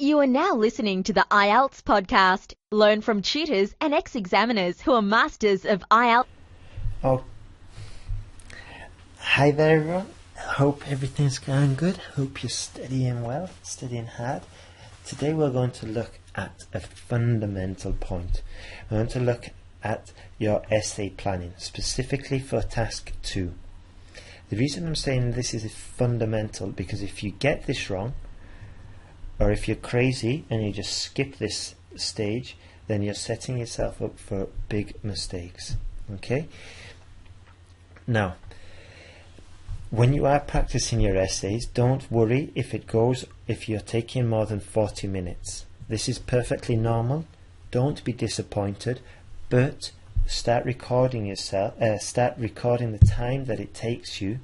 You are now listening to the IELTS podcast. Learn from tutors and ex-examiners who are masters of IELTS. Oh, hi there everyone. Hope everything's going good. Hope you're studying well, studying hard. Today we're going to look at a fundamental point. We're going to look at your essay planning, specifically for task 2. The reason I'm saying this is fundamental because if you get this wrong, or if you're crazy and you just skip this stage, then you're setting yourself up for big mistakes. Okay? Now, when you are practicing your essays, don't worry if you're taking more than 40 minutes. This is perfectly normal. Don't be disappointed, but start recording the time that it takes you,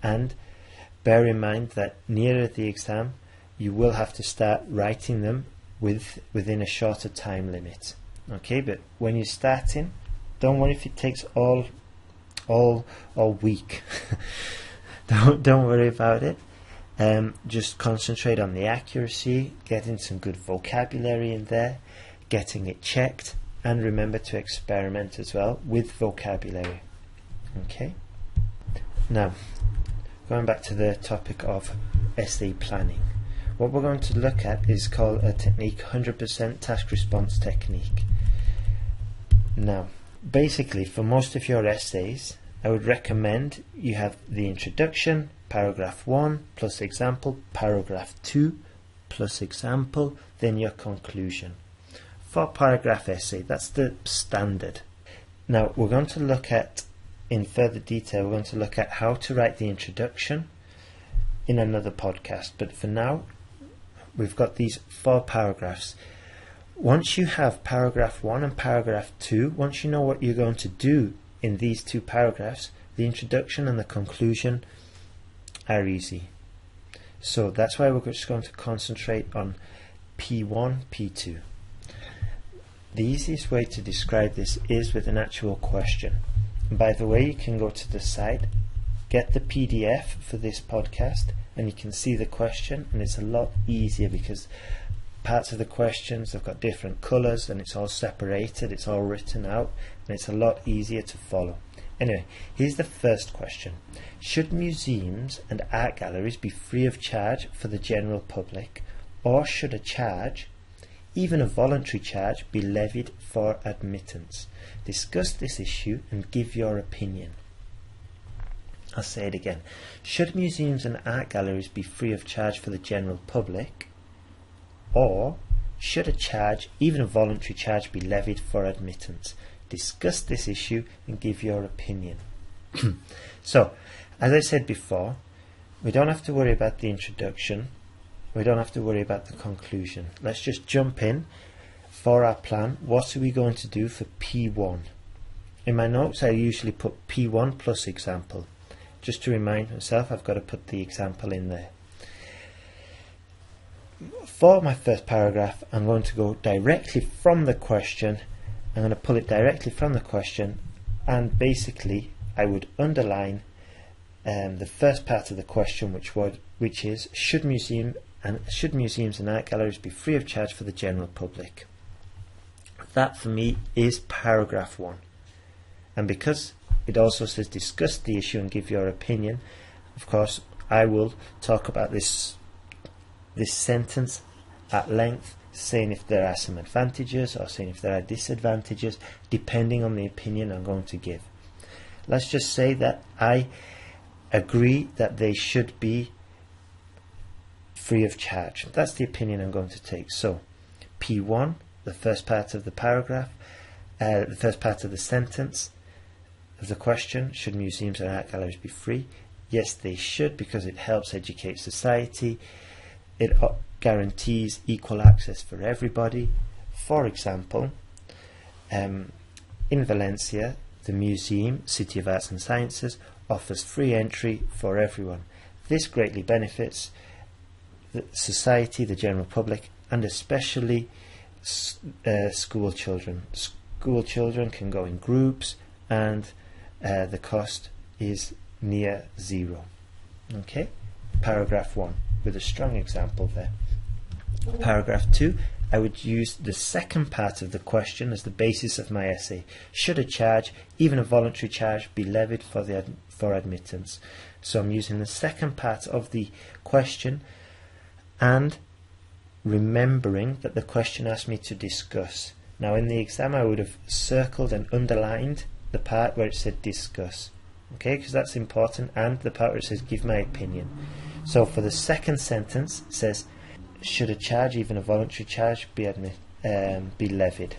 and bear in mind that nearer the exam you will have to start writing them within a shorter time limit. Okay, but when you're starting, don't worry if it takes all week. don't worry about it. Just concentrate on the accuracy, getting some good vocabulary in there, getting it checked, and remember to experiment as well with vocabulary. Okay, now going back to the topic of essay planning, what we're going to look at is called a technique 100% task response technique. Now, basically, for most of your essays, I would recommend you have the introduction, paragraph 1 plus example, paragraph 2 plus example, then your conclusion. 4-paragraph essay, that's the standard. Now, we're going to look at, in further detail, we're going to look at how to write the introduction in another podcast, but for now, we've got these 4 paragraphs. Once you have paragraph 1 and paragraph 2, once you know what you're going to do in these 2 paragraphs, the introduction and the conclusion are easy. So that's why we're just going to concentrate on P1, P2. The easiest way to describe this is with an actual question. And by the way, you can go to the site, get the PDF for this podcast, and you can see the question, and it's a lot easier because parts of the questions have got different colours and it's all separated, it's all written out, and it's a lot easier to follow. Anyway, here's the first question. Should museums and art galleries be free of charge for the general public, or should a charge, even a voluntary charge, be levied for admittance? Discuss this issue and give your opinion. I'll say it again. Should museums and art galleries be free of charge for the general public, or should a charge, even a voluntary charge, be levied for admittance? Discuss this issue and give your opinion. So, as I said before, we don't have to worry about the introduction. We don't have to worry about the conclusion. Let's just jump in for our plan. What are we going to do for P1? In my notes, I usually put P1 plus example. Just to remind myself, I've got to put the example in there. For my first paragraph, I'm going to go directly from the question. I'm going to pull it directly from the question, and basically I would underline the first part of the question, which is should museums and art galleries be free of charge for the general public? That for me is paragraph 1, and because it also says discuss the issue and give your opinion, of course I will talk about this sentence at length, saying if there are some advantages or saying if there are disadvantages, depending on the opinion I'm going to give. Let's just say that I agree that they should be free of charge. That's the opinion I'm going to take. So P1, the first part of the paragraph, the first part of the sentence of the question, should museums and art galleries be free? Yes, they should, because it helps educate society. It guarantees equal access for everybody. For example, in Valencia, the museum, City of Arts and Sciences, offers free entry for everyone. This greatly benefits the society, the general public, and especially school children. School children can go in groups, and the cost is near zero. Okay, paragraph 1 with a strong example there. Paragraph 2, I would use the second part of the question as the basis of my essay. Should a charge, even a voluntary charge, be levied for admittance? So I'm using the second part of the question and remembering that the question asked me to discuss. Now in the exam I would have circled and underlined the part where it said discuss, okay, because that's important, and the part where it says give my opinion. So for the second sentence it says, should a charge, even a voluntary charge, be levied?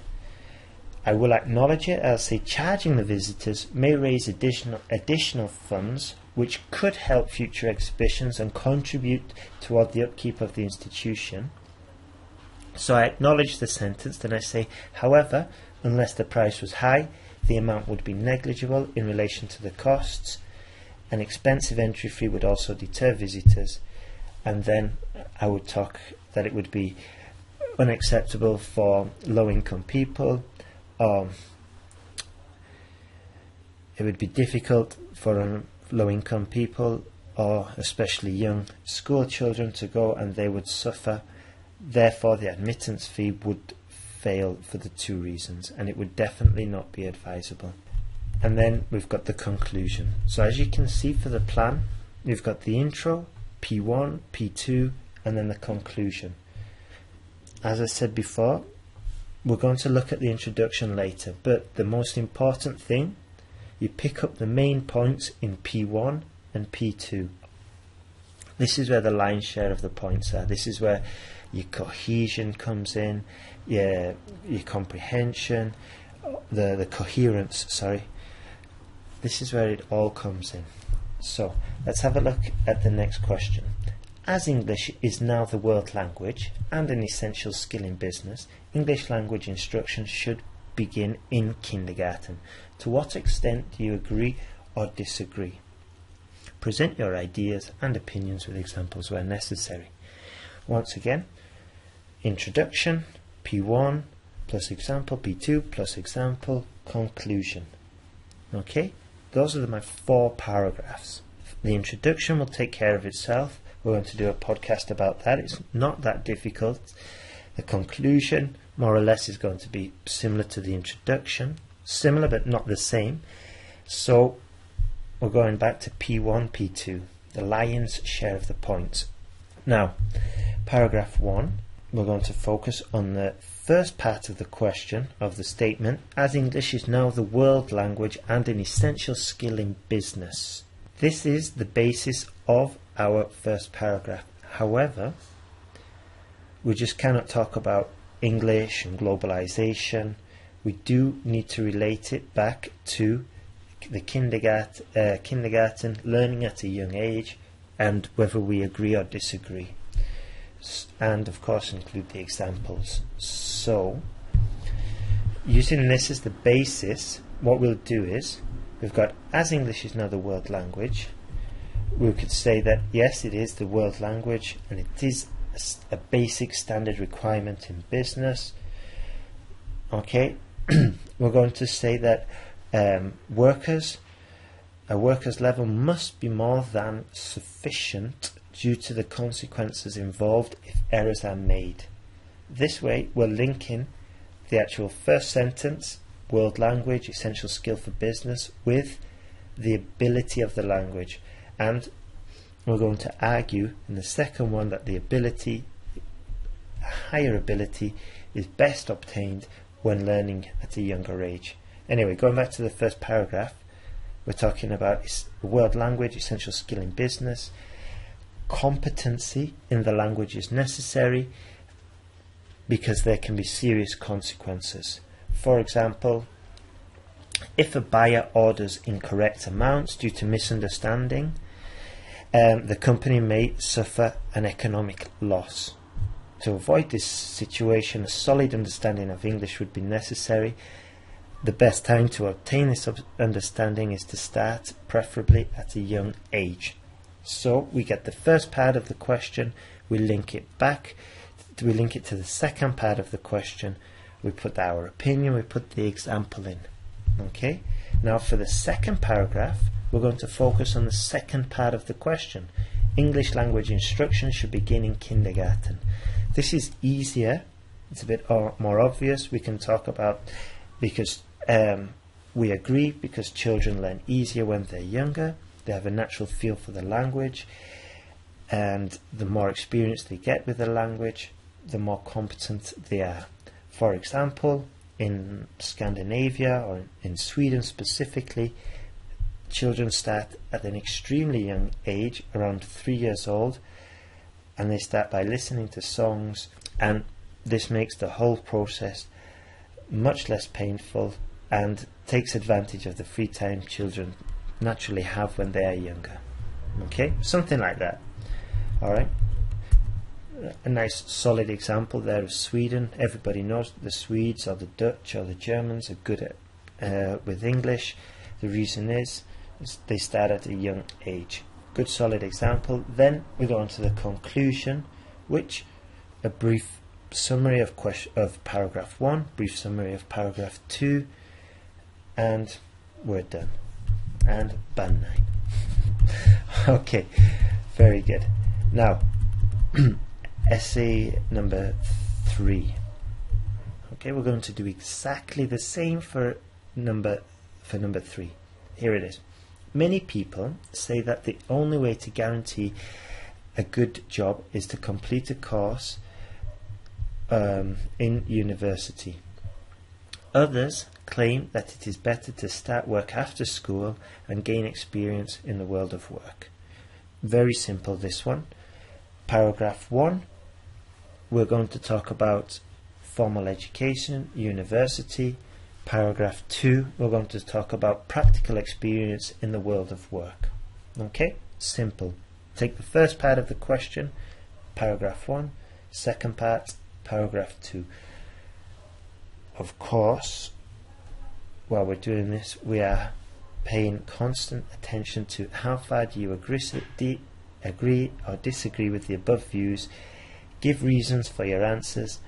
I will acknowledge it. I'll say charging the visitors may raise additional funds which could help future exhibitions and contribute toward the upkeep of the institution. So I acknowledge the sentence, then I say, however, unless the price was high, the amount would be negligible in relation to the costs. An expensive entry fee would also deter visitors, and then I would talk that it would be unacceptable for low-income people, or it would be difficult for low-income people, or especially young school children, to go, and they would suffer. Therefore the admittance fee would fail for the two reasons, and it would definitely not be advisable. And then we've got the conclusion. So as you can see for the plan, we've got the intro, P1, P2, and then the conclusion. As I said before, we're going to look at the introduction later, but the most important thing, you pick up the main points in P1 and P2. This is where the lion's share of the points are. This is where your cohesion comes in, your comprehension, the coherence, sorry. This is where it all comes in. So let's have a look at the next question. As English is now the world language and an essential skill in business, English language instruction should begin in kindergarten. To what extent do you agree or disagree? Present your ideas and opinions with examples where necessary. Once again, introduction, P1 plus example, P2 plus example, conclusion. Okay, those are my 4 paragraphs. The introduction will take care of itself. We're going to do a podcast about that. It's not that difficult. The conclusion, more or less, is going to be similar to the introduction. Similar but not the same. So we're going back to P1, P2, the lion's share of the points. Now, paragraph 1, we're going to focus on the first part of the question of the statement, as English is now the world language and an essential skill in business. This is the basis of our first paragraph. However, we just cannot talk about English and globalization. We do need to relate it back to the kindergarten, learning at a young age, and whether we agree or disagree. And of course include the examples. So using this as the basis, what we'll do is, we've got as English is now the world language. We could say that yes, it is the world language and it is a basic standard requirement in business. Okay, we're going to say that a worker's level must be more than sufficient due to the consequences involved if errors are made. This way we're linking the actual first sentence, world language, essential skill for business, with the ability of the language, and we're going to argue in the second one that the ability, higher ability, is best obtained when learning at a younger age. Anyway, going back to the first paragraph, we're talking about world language, essential skill in business. Competency in the language is necessary because there can be serious consequences. For example, if a buyer orders incorrect amounts due to misunderstanding, the company may suffer an economic loss. To avoid this situation, a solid understanding of English would be necessary. The best time to obtain this understanding is to start, preferably at a young age. So we get the first part of the question, we link it back, we link it to the second part of the question, we put our opinion, we put the example in. Okay, now for the second paragraph, we're going to focus on the second part of the question. English language instruction should begin in kindergarten. This is easier. It's a bit more obvious. We can talk about because we agree because children learn easier when they're younger. They have a natural feel for the language, and the more experience they get with the language, the more competent they are. For example, in Scandinavia or in Sweden specifically, children start at an extremely young age, around 3 years old, and they start by listening to songs, and this makes the whole process much less painful and takes advantage of the free time children naturally have when they are younger. Okay, something like that. Alright, a nice solid example there of Sweden. Everybody knows the Swedes or the Dutch or the Germans are good at with English. The reason is they start at a young age. Good solid example. Then we go on to the conclusion, which a brief summary of paragraph 1, brief summary of paragraph 2, and we're done. And band 9. Okay, very good. Now, essay number 3. Okay, we're going to do exactly the same for number 3. Here it is. Many people say that the only way to guarantee a good job is to complete a course in university. Others claim that it is better to start work after school and gain experience in the world of work. Very simple, this one. Paragraph 1, we're going to talk about formal education, university. Paragraph 2, we're going to talk about practical experience in the world of work. Okay, simple. Take the first part of the question, paragraph 1, second part, paragraph 2. Of course, while we're doing this, we are paying constant attention to how far do you agree or disagree with the above views, give reasons for your answers,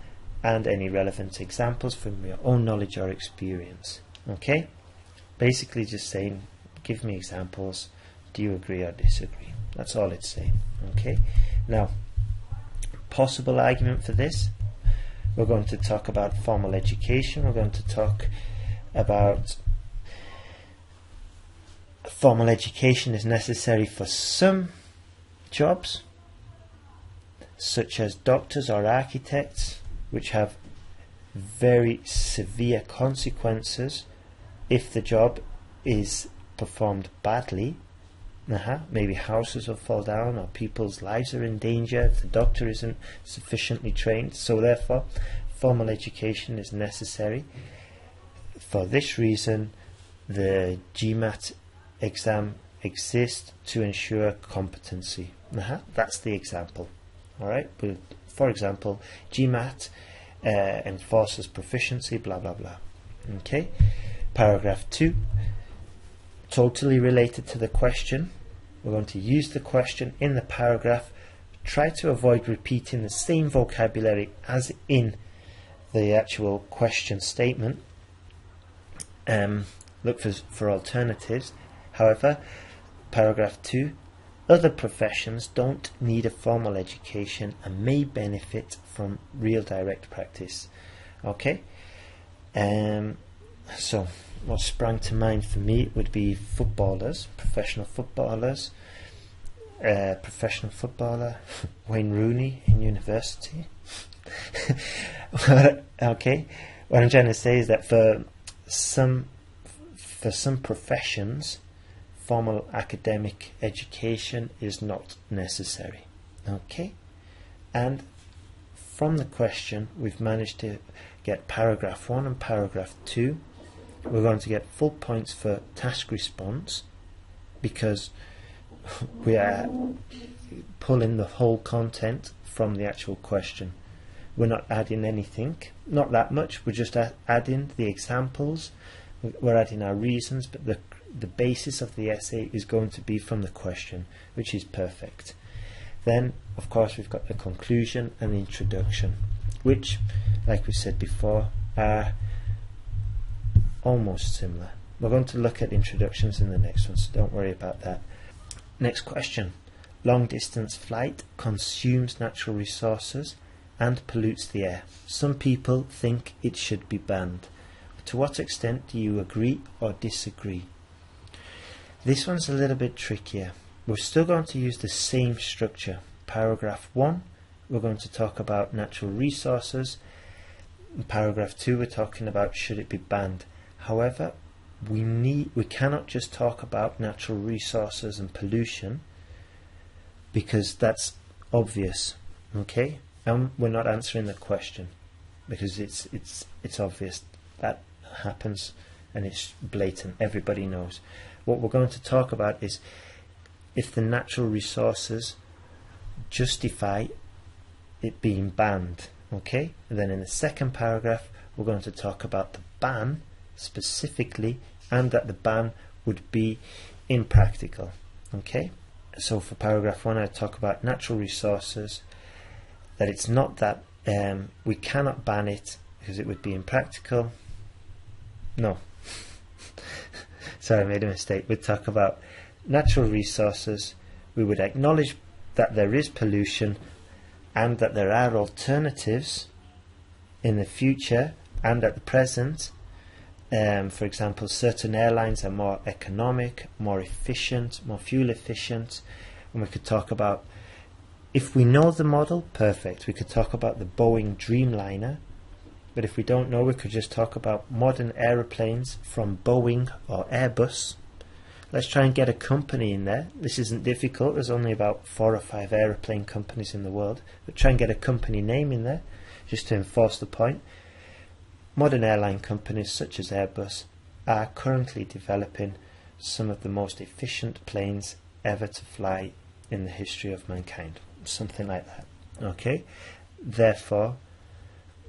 and any relevant examples from your own knowledge or experience. Okay? Basically just saying, give me examples, do you agree or disagree? That's all it's saying. Okay? Now, possible argument for this, we're going to talk about formal education, we're going to talk about formal education is necessary for some jobs, such as doctors or architects, which have very severe consequences if the job is performed badly. Maybe houses will fall down or people's lives are in danger if the doctor isn't sufficiently trained. So therefore, formal education is necessary. For this reason, the GMAT exam exists to ensure competency. That's the example. Alright, for example, GMAT enforces proficiency, blah blah blah. Okay, paragraph 2, totally related to the question. We're going to use the question in the paragraph. Try to avoid repeating the same vocabulary as in the actual question statement. Look for alternatives. However, paragraph 2, other professions don't need a formal education and may benefit from real direct practice. Okay, so what sprang to mind for me would be footballers, professional footballers, professional footballer Wayne Rooney in university. Okay, what I'm trying to say is that for some professions, formal academic education is not necessary. Okay, and from the question we've managed to get paragraph 1 and paragraph 2. We're going to get full points for task response because we are pulling the whole content from the actual question. We're not adding anything, not that much, we're just adding the examples, we're adding our reasons, but the basis of the essay is going to be from the question, which is perfect. Then, of course, we've got the conclusion and the introduction, which, like we said before, are almost similar. We're going to look at introductions in the next one, so don't worry about that. Next question. long-distance flight consumes natural resources and pollutes the air. Some people think it should be banned. To what extent do you agree or disagree? This one's a little bit trickier. We're still going to use the same structure. Paragraph 1, we're going to talk about natural resources. In paragraph 2, we're talking about should it be banned. However, we cannot just talk about natural resources and pollution, because that's obvious, okay? And we're not answering the question because it's obvious that happens and it's blatant. Everybody knows. What we're going to talk about is if the natural resources justify it being banned, okay? And then in the second paragraph, we're going to talk about the ban specifically, and that the ban would be impractical, okay? So for paragraph 1, I talk about natural resources, that it's not that we cannot ban it because it would be impractical. No, sorry, I made a mistake. We'd talk about natural resources. We would acknowledge that there is pollution and that there are alternatives in the future and at the present. For example, certain airlines are more economic, more efficient, more fuel efficient. And we could talk about, if we know the model, perfect. We could talk about the Boeing Dreamliner. But if we don't know, we could just talk about modern aeroplanes from Boeing or Airbus. Let's try and get a company in there. This isn't difficult. There's only about 4 or 5 aeroplane companies in the world. But try and get a company name in there just to enforce the point. Modern airline companies such as Airbus are currently developing some of the most efficient planes ever to fly in the history of mankind. Something like that. Okay? Therefore,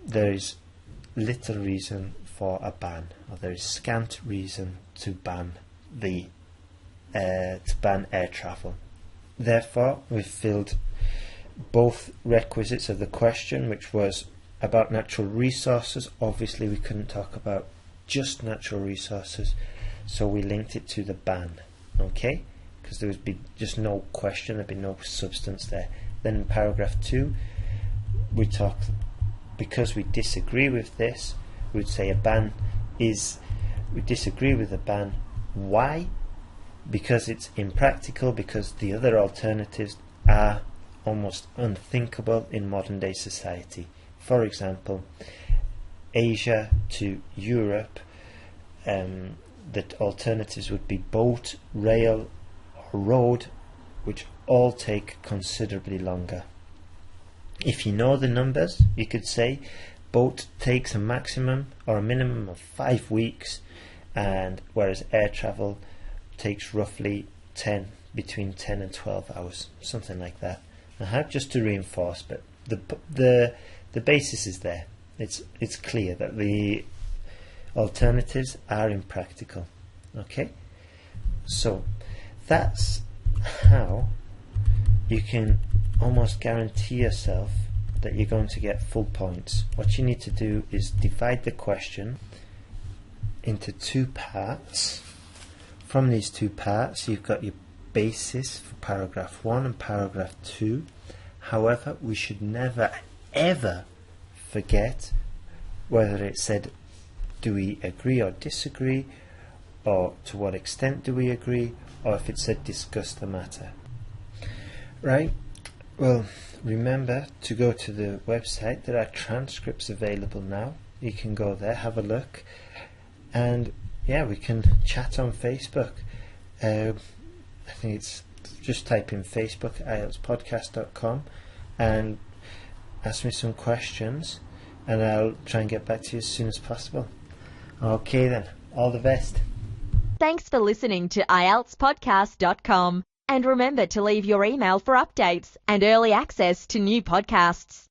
there is little reason for a ban, or there is scant reason to ban air travel. Therefore, we've filled both requisites of the question, which was about natural resources. Obviously, we couldn't talk about just natural resources, so we linked it to the ban, okay? Because there would be just no question, there'd be no substance there. Then in paragraph 2, we talked, because we disagree with this, we would say we disagree with the ban. Why? Because it's impractical, because the other alternatives are almost unthinkable in modern day society. For example, Asia to Europe, the alternatives would be boat, rail or road, which all take considerably longer. If you know the numbers, you could say boat takes a maximum or a minimum of 5 weeks, and whereas air travel takes roughly between 10 and 12 hours, something like that. Just to reinforce, but the basis is there. It's clear that the alternatives are impractical. Okay, so that's how you can almost guarantee yourself that you're going to get full points. What you need to do is divide the question into 2 parts. From these 2 parts, you've got your basis for paragraph 1 and paragraph 2. However, we should never ever forget whether it said do we agree or disagree, or to what extent do we agree, or if it said discuss the matter. Right? Well, remember to go to the website. There are transcripts available now. You can go there, have a look, and yeah, we can chat on Facebook. I think it's just type in Facebook, IELTSPodcast.com, and ask me some questions, and I'll try and get back to you as soon as possible. Okay then, all the best. Thanks for listening to IELTSPodcast.com. And remember to leave your email for updates and early access to new podcasts.